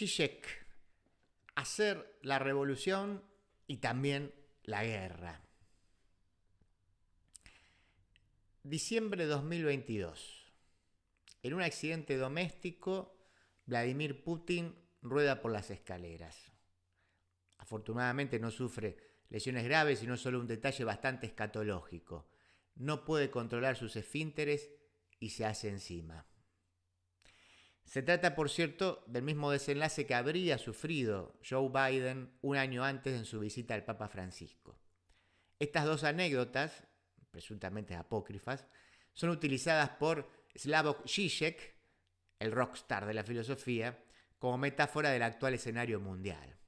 Zizek, hacer la revolución y también la guerra. Diciembre de 2022. En un accidente doméstico, Vladimir Putin rueda por las escaleras. Afortunadamente no sufre lesiones graves, sino solo un detalle bastante escatológico. No puede controlar sus esfínteres y se hace encima. Se trata, por cierto, del mismo desenlace que habría sufrido Joe Biden un año antes en su visita al Papa Francisco. Estas dos anécdotas, presuntamente apócrifas, son utilizadas por Slavoj Žižek, el rockstar de la filosofía, como metáfora del actual escenario mundial.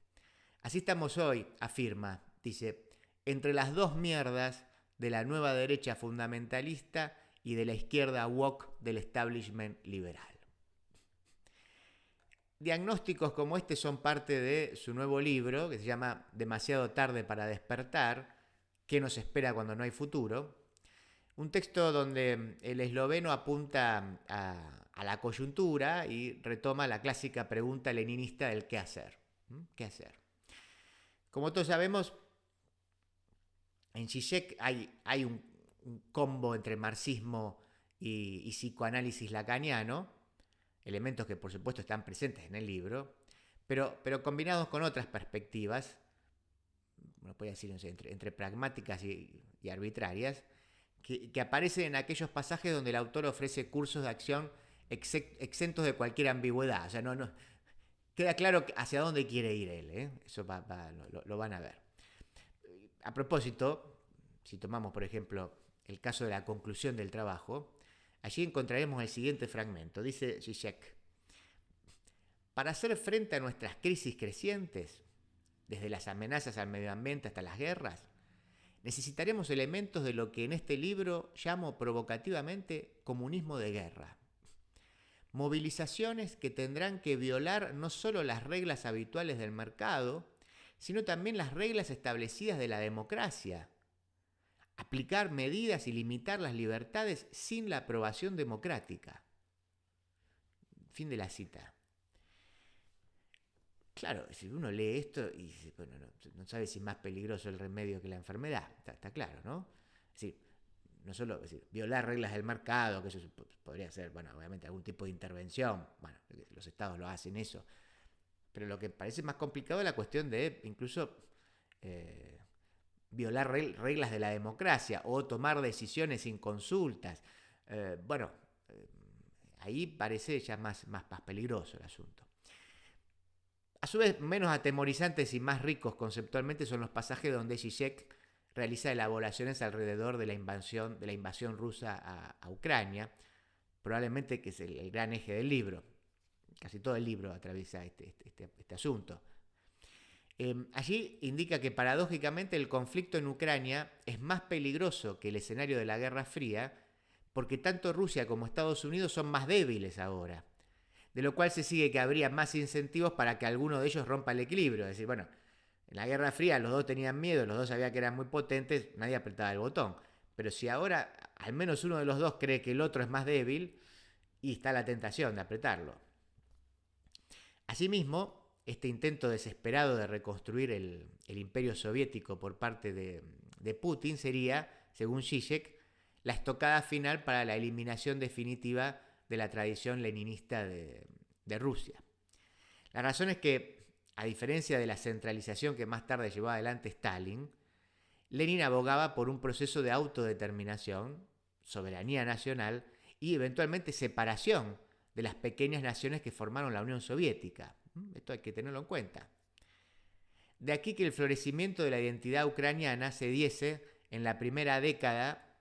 Así estamos hoy, afirma, dice, entre las dos mierdas de la nueva derecha fundamentalista y de la izquierda woke del establishment liberal. Diagnósticos como este son parte de su nuevo libro, que se llama Demasiado tarde para despertar, ¿qué nos espera cuando no hay futuro? Un texto donde el esloveno apunta a la coyuntura y retoma la clásica pregunta leninista del qué hacer. ¿Qué hacer? Como todos sabemos, en Zizek hay un combo entre marxismo y psicoanálisis lacaniano, elementos que por supuesto están presentes en el libro, pero combinados con otras perspectivas, uno puede decir, no sé, entre pragmáticas y arbitrarias, que aparecen en aquellos pasajes donde el autor ofrece cursos de acción exentos de cualquier ambigüedad. O sea, no queda claro hacia dónde quiere ir él, ¿eh? Eso lo van a ver. A propósito, si tomamos, por ejemplo, el caso de la conclusión del trabajo, allí encontraremos el siguiente fragmento. Dice Zizek: para hacer frente a nuestras crisis crecientes, desde las amenazas al medio ambiente hasta las guerras, necesitaremos elementos de lo que en este libro llamo provocativamente comunismo de guerra. Movilizaciones que tendrán que violar no solo las reglas habituales del mercado, sino también las reglas establecidas de la democracia. Aplicar medidas y limitar las libertades sin la aprobación democrática. Fin de la cita. Claro, si uno lee esto y dice, bueno, no sabe si es más peligroso el remedio que la enfermedad, está claro, ¿no? Es decir, no solo violar reglas del mercado, que eso podría ser, bueno, obviamente algún tipo de intervención, bueno, los estados lo hacen eso, pero lo que parece más complicado es la cuestión de incluso violar reglas de la democracia o tomar decisiones sin consultas. Bueno, ahí parece ya más peligroso el asunto. A su vez, menos atemorizantes y más ricos conceptualmente son los pasajes donde Zizek realiza elaboraciones alrededor de la invasión rusa a Ucrania, probablemente que es el gran eje del libro. Casi todo el libro atraviesa este asunto. Allí indica que paradójicamente el conflicto en Ucrania es más peligroso que el escenario de la Guerra Fría, porque tanto Rusia como Estados Unidos son más débiles ahora. De lo cual se sigue que habría más incentivos para que alguno de ellos rompa el equilibrio. Es decir, bueno, en la Guerra Fría los dos tenían miedo, los dos sabían que eran muy potentes, nadie apretaba el botón. Pero si ahora al menos uno de los dos cree que el otro es más débil, y está la tentación de apretarlo. Asimismo, este intento desesperado de reconstruir el imperio soviético por parte de Putin sería, según Zizek, la estocada final para la eliminación definitiva de la tradición leninista de Rusia. La razón es que, a diferencia de la centralización que más tarde llevó adelante Stalin, Lenin abogaba por un proceso de autodeterminación, soberanía nacional y eventualmente separación de las pequeñas naciones que formaron la Unión Soviética. Esto hay que tenerlo en cuenta. De aquí que el florecimiento de la identidad ucraniana se diese en la primera década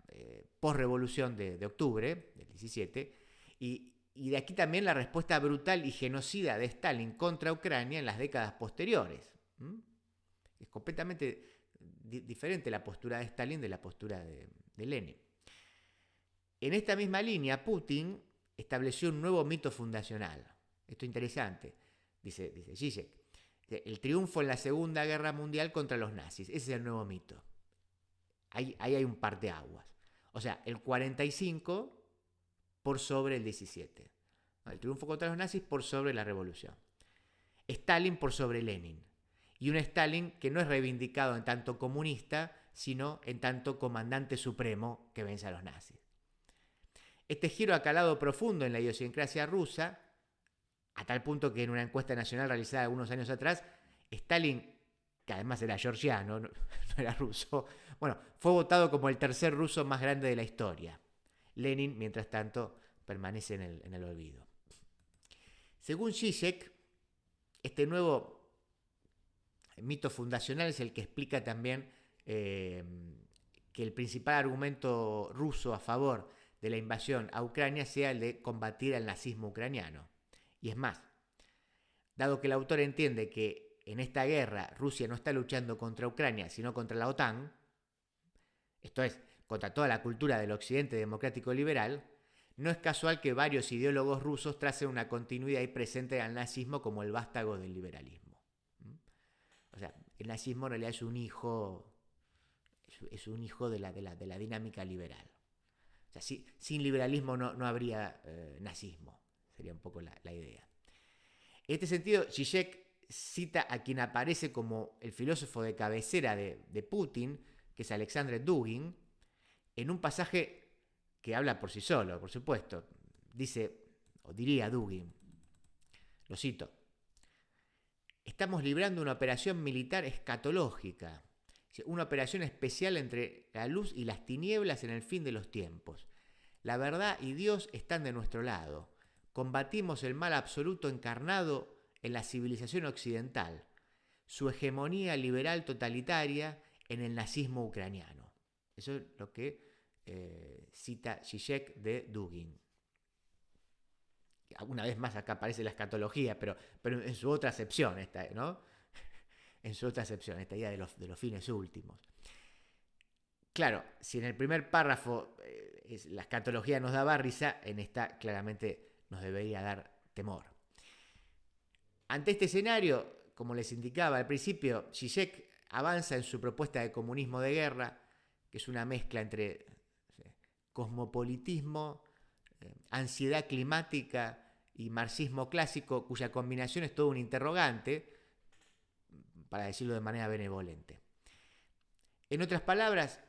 post-revolución de octubre del 17, y de aquí también la respuesta brutal y genocida de Stalin contra Ucrania en las décadas posteriores. Es completamente diferente la postura de Stalin de la postura de Lenin. En esta misma línea, Putin estableció un nuevo mito fundacional. Esto es interesante, dice Zizek. El triunfo en la Segunda Guerra Mundial contra los nazis. Ese es el nuevo mito. Ahí hay un parteaguas. O sea, el 45 por sobre el 17. El triunfo contra los nazis por sobre la revolución. Stalin por sobre Lenin. Y un Stalin que no es reivindicado en tanto comunista, sino en tanto comandante supremo que vence a los nazis. Este giro ha calado profundo en la idiosincrasia rusa, a tal punto que en una encuesta nacional realizada algunos años atrás, Stalin, que además era georgiano, no era ruso, bueno, fue votado como el tercer ruso más grande de la historia. Lenin, mientras tanto, permanece en el olvido. Según Zizek, este nuevo mito fundacional es el que explica también que el principal argumento ruso a favor de la invasión a Ucrania sea el de combatir al nazismo ucraniano. Y es más, dado que el autor entiende que en esta guerra Rusia no está luchando contra Ucrania, sino contra la OTAN, esto es, contra toda la cultura del occidente democrático liberal, no es casual que varios ideólogos rusos tracen una continuidad y presenten al nazismo como el vástago del liberalismo. O sea, el nazismo en realidad es un hijo de la dinámica liberal. O sea, sin liberalismo no habría nazismo, sería un poco la idea. En este sentido, Zizek cita a quien aparece como el filósofo de cabecera de Putin, que es Alexander Dugin, en un pasaje que habla por sí solo, por supuesto. Dice, o diría Dugin, lo cito: estamos librando una operación militar escatológica, una operación especial entre la luz y las tinieblas en el fin de los tiempos. La verdad y Dios están de nuestro lado. Combatimos el mal absoluto encarnado en la civilización occidental, su hegemonía liberal totalitaria en el nazismo ucraniano. Eso es lo que cita Zizek de Dugin. Una vez más acá aparece la escatología, pero en su otra acepción, ¿no? En su otra acepción, esta idea de los fines últimos. Claro, si en el primer párrafo la escatología nos daba risa, en esta claramente nos debería dar temor. Ante este escenario, como les indicaba al principio, Zizek avanza en su propuesta de comunismo de guerra, que es una mezcla entre cosmopolitismo, ansiedad climática y marxismo clásico, cuya combinación es todo un interrogante, para decirlo de manera benevolente. En otras palabras,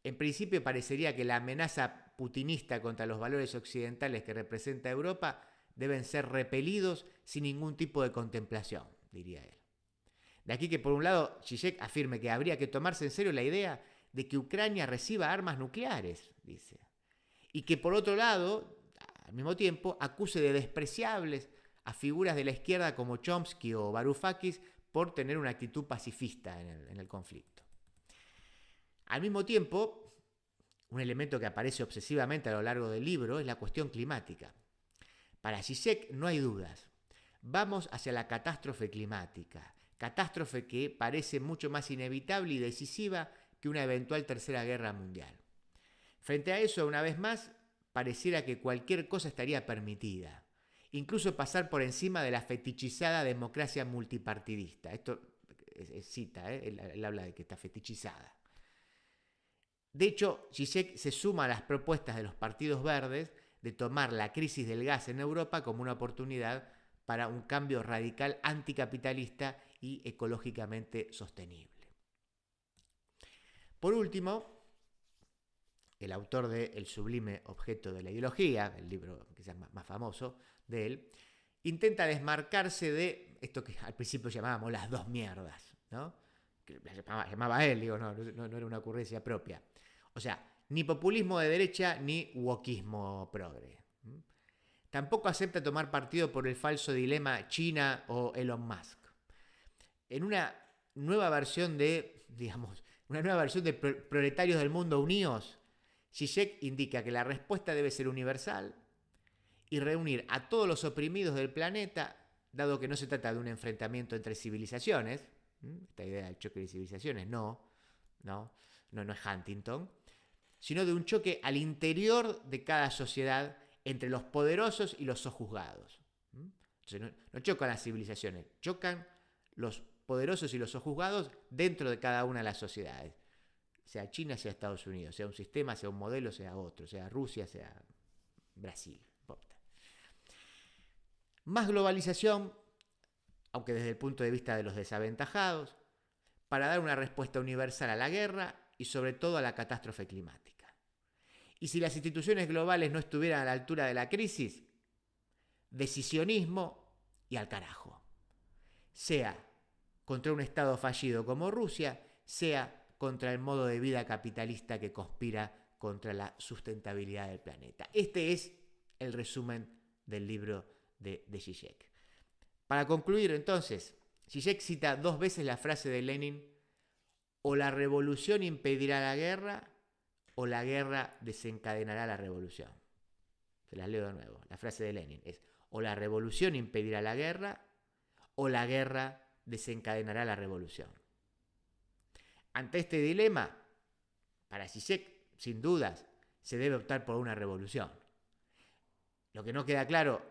en principio parecería que la amenaza putinista contra los valores occidentales que representa Europa deben ser repelidos sin ningún tipo de contemplación, diría él. De aquí que por un lado Zizek afirme que habría que tomarse en serio la idea de que Ucrania reciba armas nucleares, dice, y que por otro lado, al mismo tiempo, acuse de despreciables a figuras de la izquierda como Chomsky o Varoufakis por tener una actitud pacifista en el conflicto. Al mismo tiempo, un elemento que aparece obsesivamente a lo largo del libro es la cuestión climática. Para Zizek no hay dudas. Vamos hacia la catástrofe climática, catástrofe que parece mucho más inevitable y decisiva que una eventual tercera guerra mundial. Frente a eso, una vez más, pareciera que cualquier cosa estaría permitida, incluso pasar por encima de la fetichizada democracia multipartidista. Esto es cita, él habla de que está fetichizada. De hecho, Zizek se suma a las propuestas de los partidos verdes de tomar la crisis del gas en Europa como una oportunidad para un cambio radical anticapitalista y ecológicamente sostenible. Por último, el autor de El sublime objeto de la ideología, el libro quizás más famoso de él, intenta desmarcarse de esto que al principio llamábamos las dos mierdas, ¿no? Que llamaba él, digo, no era una ocurrencia propia. O sea, ni populismo de derecha ni wokismo progre. Tampoco acepta tomar partido por el falso dilema China o Elon Musk. En una nueva versión de, Proletarios del Mundo Unidos, Zizek indica que la respuesta debe ser universal y reunir a todos los oprimidos del planeta, dado que no se trata de un enfrentamiento entre civilizaciones. Esta idea del choque de civilizaciones no es Huntington, sino de un choque al interior de cada sociedad entre los poderosos y los sojuzgados. Entonces no chocan las civilizaciones, chocan los poderosos y los sojuzgados dentro de cada una de las sociedades. Sea China, sea Estados Unidos, sea un sistema, sea un modelo, sea otro, sea Rusia, sea Brasil. No importa. Más globalización, aunque desde el punto de vista de los desaventajados, para dar una respuesta universal a la guerra y sobre todo a la catástrofe climática. Y si las instituciones globales no estuvieran a la altura de la crisis, decisionismo y al carajo. Sea contra un Estado fallido como Rusia, sea contra el modo de vida capitalista que conspira contra la sustentabilidad del planeta. Este es el resumen del libro de Zizek. Para concluir, entonces, Zizek cita 2 veces la frase de Lenin: o la revolución impedirá la guerra, o la guerra desencadenará la revolución. Se las leo de nuevo. La frase de Lenin es: o la revolución impedirá la guerra, o la guerra desencadenará la revolución. Ante este dilema, para Zizek, sin dudas, se debe optar por una revolución. Lo que no queda claro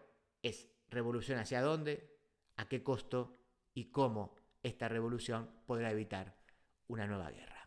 es revolución hacia dónde, a qué costo y cómo esta revolución podrá evitar una nueva guerra.